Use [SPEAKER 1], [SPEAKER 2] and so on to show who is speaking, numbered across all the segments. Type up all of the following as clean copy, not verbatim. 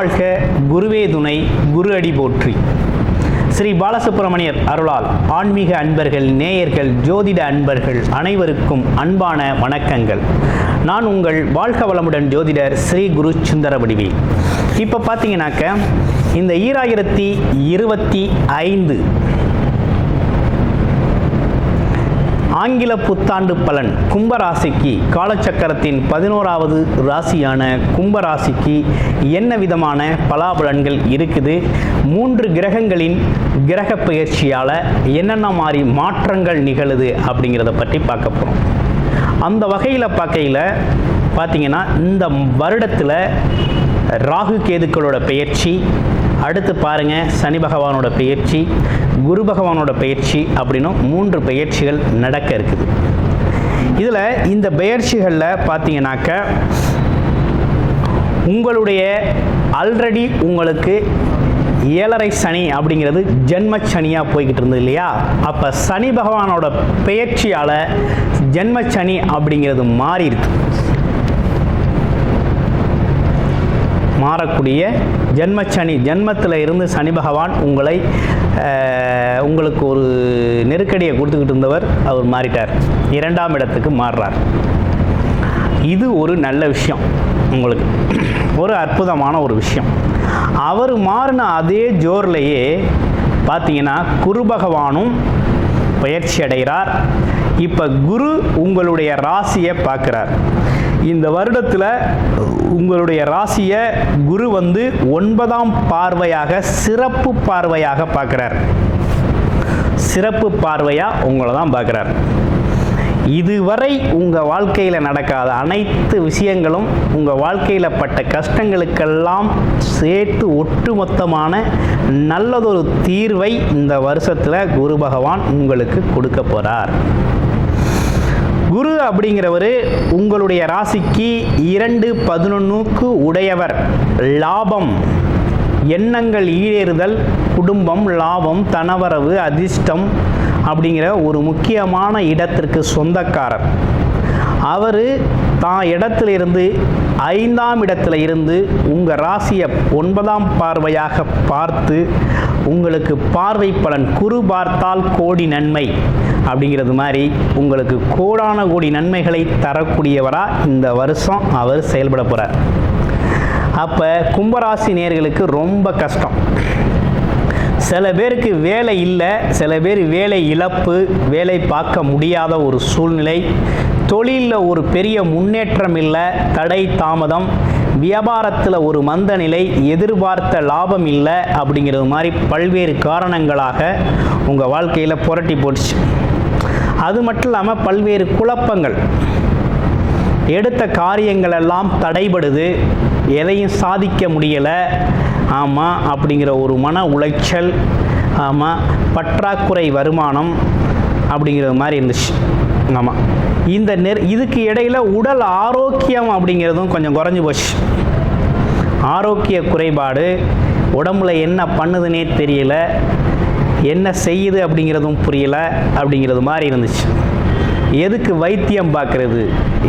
[SPEAKER 1] குருவாழ்க குருவே துணை குரு அடி போற்றி. ஸ்ரீ பாலசுப்பிரமணியர் அருளால் ஆன்மீக அன்பர்கள், நேயர்கள், ஜோதிட அன்பர்கள் அனைவருக்கும் அன்பான வணக்கங்கள். நான் உங்கள் வாழ்க வளமுடன் ஜோதிடர் ஸ்ரீ குரு சுந்தர வடிவேல். இப்போ பார்த்தீங்கன்னாக்க இந்த 2025 ஆங்கில புத்தாண்டு பலன் கும்பராசிக்கு, காலச்சக்கரத்தின் 11வது ராசியான கும்பராசிக்கு என்ன விதமான பலாபலன்கள் இருக்குது, 3 கிரகங்களின் கிரக பெயர்ச்சியால் என்னென்ன மாதிரி மாற்றங்கள் நிகழுது அப்படிங்கிறத பற்றி பார்க்க போகிறோம். அந்த வகையில் பார்த்தீங்கன்னா இந்த வருடத்தில் ராகு கேதுக்களோட பெயர்ச்சி, அடுத்து பாருங்கள் சனி பகவானோட பெயர்ச்சி, குரு பகவானோட பெயர்ச்சி அப்படின்னு 3 பெயர்ச்சிகள் நடக்க இருக்குது. இதில் இந்த பெயர்ச்சிகளில் பார்த்தீங்கன்னாக்க உங்களுடைய ஆல்ரெடி உங்களுக்கு 7.5 சனி அப்படிங்கிறது ஜென்ம சனியாக போய்கிட்டு இருந்தது இல்லையா? அப்போ சனி பகவானோட பெயர்ச்சியால் ஜென்ம சனி அப்படிங்கிறது மாறக்கூடிய ஜென்மச்சனி, ஜென்மத்தில் இருந்து சனி பகவான் உங்களுக்கு ஒரு நெருக்கடியை கொடுத்துக்கிட்டு இருந்தவர் அவர் மாறிட்டார், 2ஆம் இடத்துக்கு மாறுறார். இது ஒரு நல்ல விஷயம், உங்களுக்கு ஒரு அற்புதமான ஒரு விஷயம். அவர் மாறின அதே ஜோர்லேயே பார்த்தீங்கன்னா குரு பகவானும் பயிற்சி அடைகிறார். இப்போ குரு உங்களுடைய ராசியை பார்க்குறார். இந்த வருடத்தில் உங்களுடைய ராசியை குரு 9ஆம் பார்வையாக, சிறப்பு பார்வையாக பார்க்குறார். சிறப்பு பார்வையாக உங்களை தான் பார்க்குறார். இதுவரை உங்கள் வாழ்க்கையில் நடக்காத அனைத்து விஷயங்களும், உங்கள் வாழ்க்கையில் பட்ட கஷ்டங்களுக்கெல்லாம் சேர்த்து ஒட்டுமொத்தமான நல்லதொரு தீர்வை இந்த வருஷத்தில் குரு பகவான் உங்களுக்கு கொடுக்க போகிறார். குரு அப்படிங்கிறவர் உங்களுடைய ராசிக்கு 2-11க்கு உடையவர். லாபம், எண்ணங்கள் ஈடேறுதல், குடும்பம், லாபம், தனவரவு, அதிர்ஷ்டம் அப்படிங்கிற ஒரு முக்கியமான இடத்திற்கு சொந்தக்காரர். அவர் தான் இடத்திலிருந்து 5ஆம் இடத்துல இருந்து உங்கள் ராசியை 9ஆம் பார்வையாக பார்த்து உங்களுக்கு பார்வை பலன், குரு பார்த்தால் கோடி நன்மை அப்படிங்கிறது மாதிரி உங்களுக்கு கோடான கோடி நன்மைகளை தரக்கூடியவராக இந்த வருஷம் அவர் செயல்பட போகிறார். அப்போ கும்பராசி நேயர்களுக்கு ரொம்ப கஷ்டம். சில பேருக்கு வேலை இல்லை, சில பேர் வேலை இழப்பு, வேலை பார்க்க முடியாத ஒரு சூழ்நிலை, தொழிலில் ஒரு பெரிய முன்னேற்றம் இல்லை, தடை தாமதம், வியாபாரத்தில் ஒரு மந்த நிலை, எதிர்பார்த்த லாபம் இல்லை அப்படிங்கிறது மாதிரி பல்வேறு காரணங்களாக உங்கள் வாழ்க்கையில் புரட்டி போட்டுச்சு. அது மட்டும் இல்லாமல் பல்வேறு குழப்பங்கள், எடுத்த காரியங்கள் எல்லாம் தடைபடுது, எதையும் சாதிக்க முடியலை, ஆமாம் அப்படிங்கிற ஒரு மன உளைச்சல், ஆமாம் பற்றாக்குறை வருமானம் அப்படிங்கிறது மாதிரி இருந்துச்சு. ஆமாம் இதுக்கு இடையில் உடல் ஆரோக்கியம் அப்படிங்கிறதும் கொஞ்சம் குறைஞ்சி போச்சு. ஆரோக்கிய குறைபாடு, உடம்புல என்ன பண்ணுதுன்னே தெரியல, என்ன செய்யுது அப்படிங்கிறதும் புரியல அப்படிங்கிறது மாதிரி இருந்துச்சு. எதுக்கு வைத்தியம் பார்க்குறது,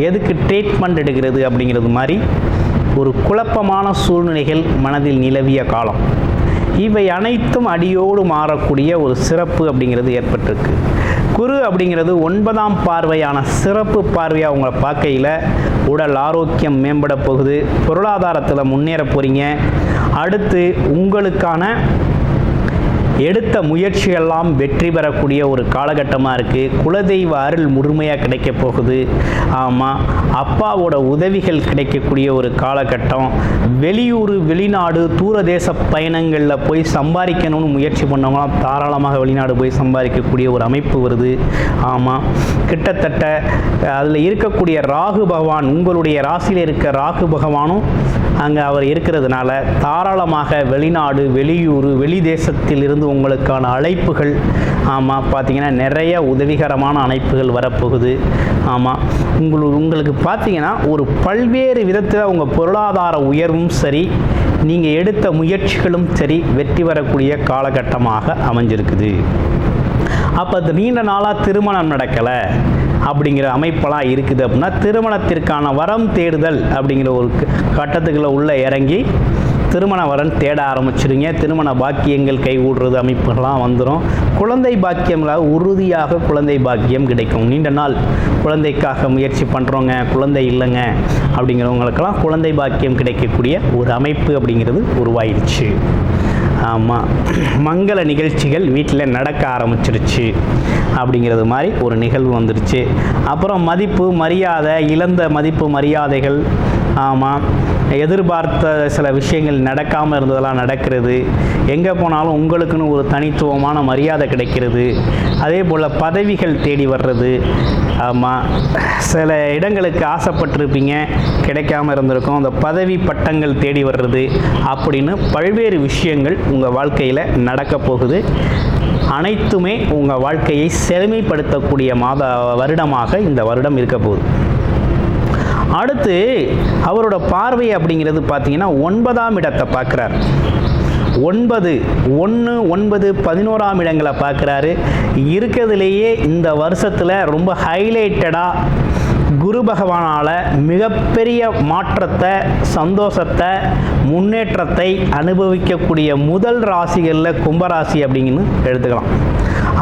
[SPEAKER 1] எதுக்கு ட்ரீட்மெண்ட் எடுக்கிறது அப்படிங்கிறது மாதிரி ஒரு குழப்பமான சூழ்நிலைகள் மனதில் நிலவிய காலம். இவை அனைத்தும் அடியோடு மாறக்கூடிய ஒரு சிறப்பு அப்படிங்கிறது ஏற்பட்டிருக்கு. குரு அப்படிங்கிறது 9ஆம் பார்வையான சிறப்பு பார்வையாக உங்களை பார்க்கையில் உடல் ஆரோக்கியம் மேம்பட போகுது, பொருளாதாரத்தில் முன்னேற போகிறீங்க. அடுத்து உங்களுக்கான எடுத்த முயற்சியெல்லாம் வெற்றி பெறக்கூடிய ஒரு காலகட்டமாக இருக்குது. குலதெய்வ அருள் முழுமையாக கிடைக்க போகுது. ஆமாம், அப்பாவோட உதவிகள் கிடைக்கக்கூடிய ஒரு காலகட்டம். வெளியூர், வெளிநாடு, தூரதேச பயணங்களில் போய் சம்பாதிக்கணும்னு முயற்சி பண்ணவங்களாம் தாராளமாக வெளிநாடு போய் சம்பாதிக்கக்கூடிய ஒரு அமைப்பு வருது. ஆமாம், கிட்டத்தட்ட அதில் இருக்கக்கூடிய ராகு பகவான், உங்களுடைய ராசியில் இருக்க ராகு பகவானும் அங்கே அவர் இருக்கிறதுனால தாராளமாக வெளிநாடு, வெளியூர், வெளி தேசத்தில் இருந்து உங்களுக்கான அழைப்புகள், ஆமாம் பார்த்தீங்கன்னா நிறைய உதவிகரமான அழைப்புகள் வரப்போகுது. ஆமாம், உங்களுக்கு பார்த்தீங்கன்னா ஒரு பல்வேறு விதத்தில் உங்கள் பொருளாதார உயர்வும் சரி, நீங்கள் எடுத்த முயற்சிகளும் சரி வெற்றி வரக்கூடிய காலகட்டமாக அமைஞ்சிருக்குது. அப்போ அது நீண்ட நாளாக திருமணம் நடக்கலை அப்படிங்கிற அமைப்பெல்லாம் இருக்குது அப்படின்னா திருமணத்திற்கான வரம் தேடுதல் அப்படிங்கிற ஒரு கட்டத்துக்குள்ள உள்ளே இறங்கி திருமண வரன் தேட ஆரம்பிச்சிடுங்க. திருமண பாக்கியங்கள் கைகூடுறது அமைப்புகள்லாம் வந்துடும். குழந்தை பாக்கியங்களாக உறுதியாக குழந்தை பாக்கியம் கிடைக்கும். நீண்ட நாள் குழந்தைக்காக முயற்சி பண்ணுறவங்க, குழந்தை இல்லைங்க அப்படிங்கிறவங்களுக்கெல்லாம் குழந்தை பாக்கியம் கிடைக்கக்கூடிய ஒரு அமைப்பு அப்படிங்கிறது உருவாயிடுச்சு. ஆமாம், மங்கள நிகழ்ச்சிகள் வீட்டில் நடக்க ஆரம்பிச்சிருச்சு அப்படிங்கிறது மாதிரி ஒரு நிகழ்வு வந்துடுச்சு. அப்புறம் மதிப்பு மரியாதை, இழந்த மதிப்பு மரியாதைகள், ஆமாம், எதிர்பார்த்த சில விஷயங்கள் நடக்காமல் இருந்ததெல்லாம் நடக்கிறது. எங்கே போனாலும் உங்களுக்குன்னு ஒரு தனித்துவமான மரியாதை கிடைக்கிறது. அதே போல் பதவிகள் தேடி வர்றது. ஆமாம், சில இடங்களுக்கு ஆசைப்பட்டிருப்பீங்க, கிடைக்காமல் இருந்திருக்கும், அந்த பதவி பட்டங்கள் தேடி வர்றது அப்படின்னு பல்வேறு விஷயங்கள் உங்கள் வாழ்க்கையில் நடக்க போகுது. அனைத்துமே உங்கள் வாழ்க்கையை செழுமைப்படுத்தக்கூடிய வருடமாக இந்த வருடம் இருக்க போகுது. அடுத்து அவரோட பார்வை அப்படிங்கிறது பார்த்தீங்கன்னா 9ஆம் இடத்தை பார்க்குறார். 9, 1, 9, 11ஆம் இடங்களை பார்க்குறாரு. இருக்கிறதுலேயே இந்த வருஷத்தில் ரொம்ப ஹைலைட்டடாக குரு பகவானால் மிகப்பெரிய மாற்றத்தை, சந்தோஷத்தை, முன்னேற்றத்தை அனுபவிக்கக்கூடிய முதல் ராசிகளில் கும்பராசி அப்படிங்கன்னு எடுத்துக்கலாம்.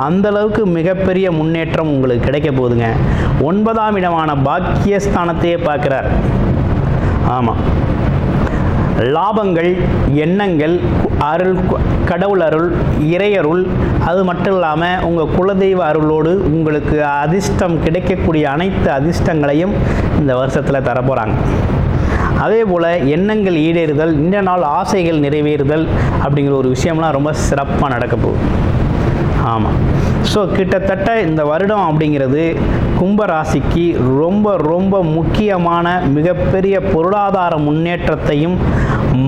[SPEAKER 1] அந்தளவுக்கு மிகப்பெரிய முன்னேற்றம் உங்களுக்கு கிடைக்க போகுதுங்க. 9ஆம் இடமான பாக்கியஸ்தானத்தையே பார்க்குறார். ஆமாம், லாபங்கள், எண்ணங்கள், அருள், கடவுள் அருள், இறையருள், அது மட்டும் இல்லாமல் உங்கள் குலதெய்வ அருளோடு உங்களுக்கு அதிர்ஷ்டம் கிடைக்கக்கூடிய அனைத்து அதிர்ஷ்டங்களையும் இந்த வருஷத்தில் தரப்போகிறாங்க. அதே போல் எண்ணங்கள் ஈடேறுதல், நீண்ட நாள் ஆசைகள் நிறைவேறுதல் அப்படிங்கிற ஒரு விஷயம்லாம் ரொம்ப சிறப்பாக நடக்க போகுது. ஆமாம், ஸோ கிட்டத்தட்ட இந்த வருடம் அப்படிங்கிறது கும்பராசிக்கு ரொம்ப ரொம்ப முக்கியமான மிகப்பெரிய பொருளாதார முன்னேற்றத்தையும்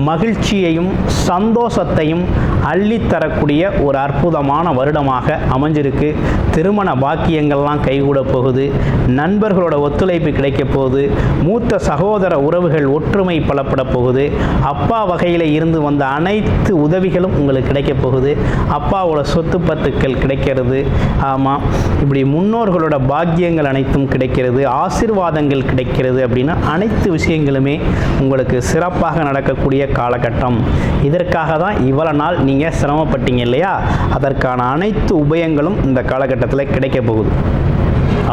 [SPEAKER 1] மகிழ்ச்சியையும் சந்தோஷத்தையும் அள்ளித்தரக்கூடிய ஒரு அற்புதமான வருடமாக அமைஞ்சிருக்கு. திருமண பாக்கியங்கள்லாம் கைகூட போகுது. நண்பர்களோட ஒத்துழைப்பு கிடைக்க போகுது. மூத்த சகோதர உறவுகள் ஒற்றுமை பலப்பட போகுது. அப்பா வகையில் இருந்து வந்த அனைத்து உதவிகளும் உங்களுக்கு கிடைக்க போகுது. அப்பாவோட சொத்து பத்துக்கள் கிடைக்கிறது. ஆமாம், இப்படி முன்னோர்களோட பாக்கியங்கள் அனைத்தும் கிடைக்கிறது, ஆசீர்வாதங்கள் கிடைக்கிறது அப்படின்னா அனைத்து விஷயங்களுமே உங்களுக்கு சிறப்பாக நடக்கக்கூடிய காலகட்டம். இதற்காக தான் இவ்வளோ நாள் நீங்கள் சிரமப்பட்டீங்க இல்லையா? அதற்கான அனைத்து உபயங்களும் இந்த காலகட்டத்தில் கிடைக்க போகுது.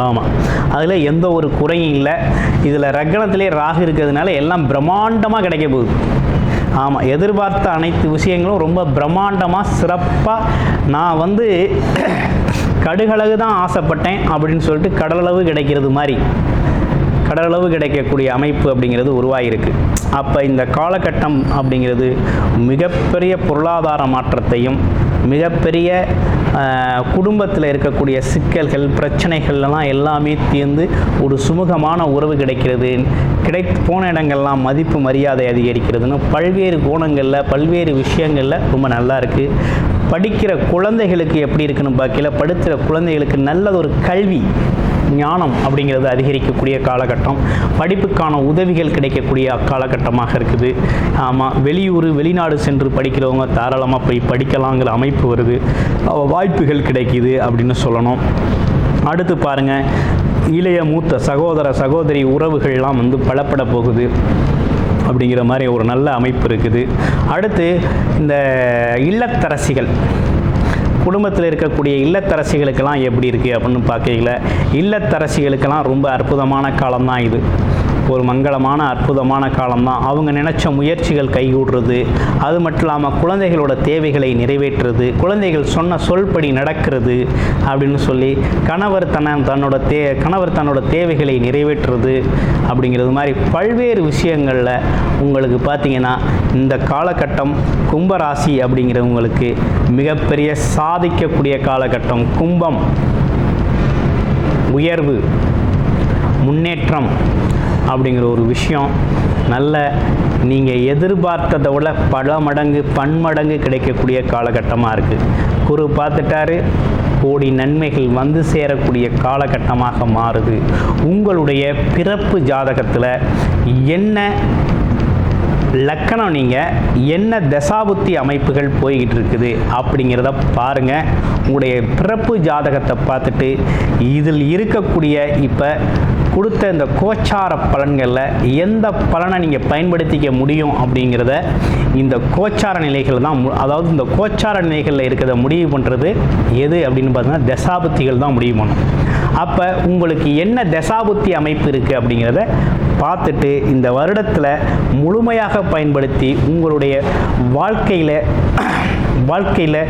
[SPEAKER 1] ஆமாம், அதில் எந்த ஒரு குறையும் இல்லை. இதில் ரக்கணத்திலே ராகு இருக்கிறதுனால எல்லாம் பிரம்மாண்டமாக கிடைக்க போகுது. ஆமாம், எதிர்பார்த்த அனைத்து விஷயங்களும் ரொம்ப பிரம்மாண்டமாக சிறப்பாக. நான் கடுகளவு தான் ஆசைப்பட்டேன் அப்படின்னு சொல்லிட்டு கடலளவு கிடைக்கிறது மாதிரி கடலளவு கிடைக்கக்கூடிய அமைப்பு அப்படிங்கிறது உருவாகிருக்கு. அப்போ இந்த காலகட்டம் அப்படிங்கிறது மிகப்பெரிய பொருளாதார மாற்றத்தையும் மிகப்பெரிய குடும்பத்தில் இருக்கக்கூடிய சிக்கல்கள் பிரச்சனைகள்லாம் எல்லாமே தீர்ந்து ஒரு சுமூகமான உறவு கிடைக்கிறது. போன இடங்கள்லாம் மதிப்பு மரியாதை அதிகரிக்கிறதுன்னு பல்வேறு கோணங்களில் பல்வேறு விஷயங்களில் ரொம்ப நல்லா இருக்குது. படிக்கிற குழந்தைகளுக்கு எப்படி இருக்குன்னு பார்க்கல, படிக்கிற குழந்தைகளுக்கு நல்லதொரு கல்வி ஞானம் அப்படிங்கிறது அதிகரிக்கக்கூடிய காலகட்டம். படிப்புக்கான உதவிகள் கிடைக்கக்கூடிய காலகட்டமாக இருக்குது. ஆமாம், வெளியூர் வெளிநாடு சென்று படிக்கிறவங்க தாராளமாக போய் படிக்கலாங்கிற அமைப்பு வருது. வாய்ப்புகள் கிடைக்கிது அப்படின்னு சொல்லணும். அடுத்து பாருங்கள், இளைய மூத்த சகோதர சகோதரி உறவுகள்லாம் பலப்பட போகுது அப்படிங்கிற மாதிரி ஒரு நல்ல அமைப்பு இருக்குது. அடுத்து இந்த இல்லத்தரசிகள், குடும்பத்தில் இருக்கக்கூடிய இல்லத்தரசிகளுக்கெல்லாம் எப்படி இருக்குது அப்படின்னு பார்க்கல, இல்லத்தரசிகளுக்கெல்லாம் ரொம்ப அற்புதமான காலம்தான் இது. ஒரு மங்களமான அற்புதமான காலம்தான். அவங்க நினச்ச முயற்சிகள் கைகூடுறது, அது மட்டும் இல்லாமல் குழந்தைகளோட தேவைகளை நிறைவேற்றுறது, குழந்தைகள் சொன்ன சொல்படி நடக்கிறது அப்படின்னு சொல்லி கணவர் தன்னோட தேவைகளை நிறைவேற்றுறது அப்படிங்கிறது மாதிரி பல்வேறு விஷயங்களில் உங்களுக்கு பார்த்திங்கன்னா இந்த காலகட்டம் கும்பராசி அப்படிங்கிறவங்களுக்கு மிகப்பெரிய சாதிக்கக்கூடிய காலகட்டம். கும்பம் உயர்வு முன்னேற்றம் அப்படிங்கிற ஒரு விஷயம் நல்ல நீங்கள் எதிர்பார்த்ததை விட பல மடங்கு பன்மடங்கு கிடைக்கக்கூடிய காலகட்டமாக இருக்குது. குரு பார்த்துட்டாரு, கோடி நன்மைகள் சேரக்கூடிய காலகட்டமாக மாறுது. உங்களுடைய பிறப்பு ஜாதகத்தில் என்ன லக்கணம், நீங்கள் என்ன தசாபுத்தி அமைப்புகள் போய்கிட்டு இருக்குது அப்படிங்கிறத பாருங்கள். உங்களுடைய பிறப்பு ஜாதகத்தை பார்த்துட்டு இதில் இருக்கக்கூடிய இப்போ கொடுத்த இந்த கோச்சார பலன்களில் எந்த பலனை நீங்கள் பயன்படுத்திக்க முடியும் அப்படிங்கிறத இந்த கோச்சார நிலைகள் தான், அதாவது இந்த கோச்சார நிலைகளில் இருக்கிறத முடிவு பண்ணுறது எது அப்படின்னு பார்த்தீங்கன்னா தசாபுத்திகள் தான் முடிவு பண்ணும். அப்போ உங்களுக்கு என்ன தசாபுத்தி அமைப்பு இருக்குது அப்படிங்கிறத பார்த்துட்டு இந்த வருடத்தில் முழுமையாக பயன்படுத்தி உங்களுடைய வாழ்க்கையில்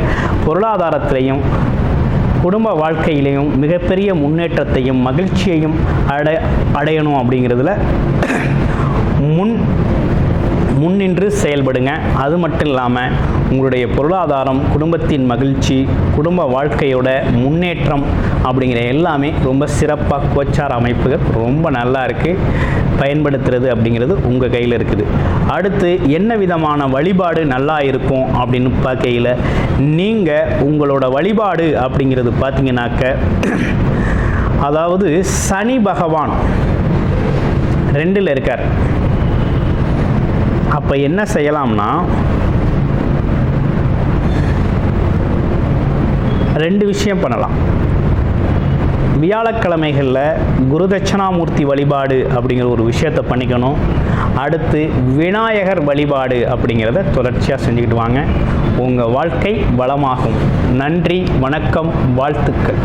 [SPEAKER 1] பொருளாதாரத்திலையும் குடும்ப வாழ்க்கையிலையும் மிகப்பெரிய முன்னேற்றத்தையும் மகிழ்ச்சியையும் அடையணும் அப்படிங்கிறதுல முன்னின்று செயல்படுங்க. அது மட்டும் இல்லாமல் உங்களுடைய பொருளாதாரம், குடும்பத்தின் மகிழ்ச்சி, குடும்ப வாழ்க்கையோட முன்னேற்றம் அப்படிங்கிற எல்லாமே ரொம்ப சிறப்பாக கோச்சார அமைப்புகள் ரொம்ப நல்லா இருக்குது. பயன்படுத்துறது அப்படிங்கிறது உங்கள் கையில் இருக்குது. அடுத்து என்ன விதமான வழிபாடு நல்லா இருக்கும் அப்படின்னு பார்க்கையில் நீங்கள் உங்களோட வழிபாடு அப்படிங்கிறது பார்த்தீங்கன்னாக்க, அதாவது சனி பகவான் 2ல் இருக்கார். அப்போ என்ன செய்யலாம்னா 2 விஷயம் பண்ணலாம். வியாழக்கிழமைகளில் குரு தட்சணாமூர்த்தி வழிபாடு அப்படிங்கிற ஒரு விஷயத்தை பண்ணிக்கணும். அடுத்து விநாயகர் வழிபாடு அப்படிங்கிறத தொடர்ச்சியாக செஞ்சுக்கிட்டு வாங்க. உங்கள் வாழ்க்கை வளமாகும். நன்றி, வணக்கம், வாழ்த்துக்கள்.